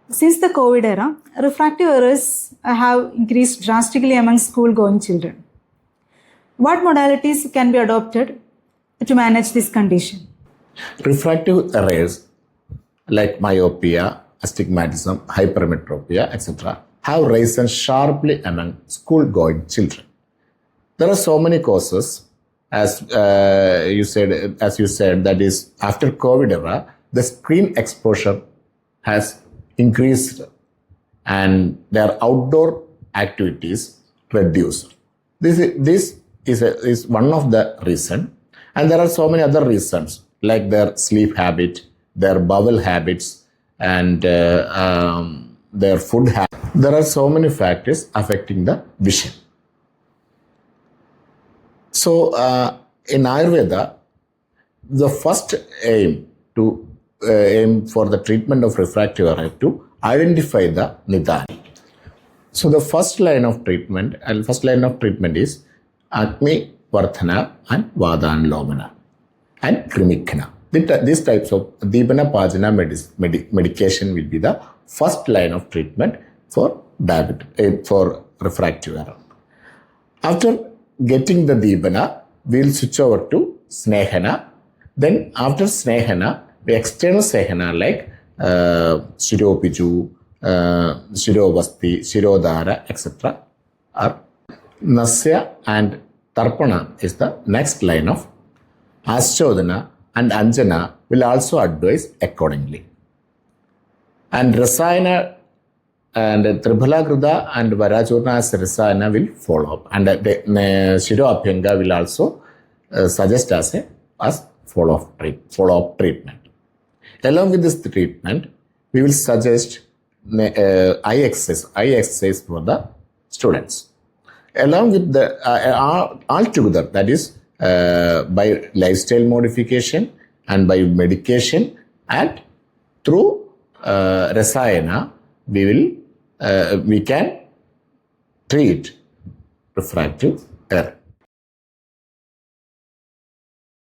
Since the COVID era, refractive errors have increased drastically among school-going children. What modalities can be adopted to manage this condition? Refractive errors like myopia, astigmatism, hypermetropia, etc. have risen sharply among school-going children. There are so many causes, as you said, that is after COVID era, the screen exposure has increased and their outdoor activities reduced. This is one of the reasons, and there are so many other reasons like their sleep habit, their bowel habits, and their food habits. There are so many factors affecting the vision. So in Ayurveda, the first aim for the treatment of refractive error to identify the nidana. So the first line of treatment is Agni Vardhana and Vadanlomana and Krimikhana. These types of Dibana Pajana medication will be the first line of treatment for diabetes, for refractive error. After getting the Dibana, we will switch over to Snehana. Then after Snehana, the external Snehana like Shiropiju, Shirovasti, Shirodhara, etc. are Nasya and Tarpana is the next line of Aschodhana, and Anjana will also advise accordingly. And Rasayana and Tribhalagrudha and Varajurna as Rasayana will follow up. And Shiro Abhyanga will also suggest as follow-up treatment. Along with this treatment, we will suggest eye exercise for the students. Along with the altogether, that is by lifestyle modification and by medication and through Rasayana, we can treat refractive error.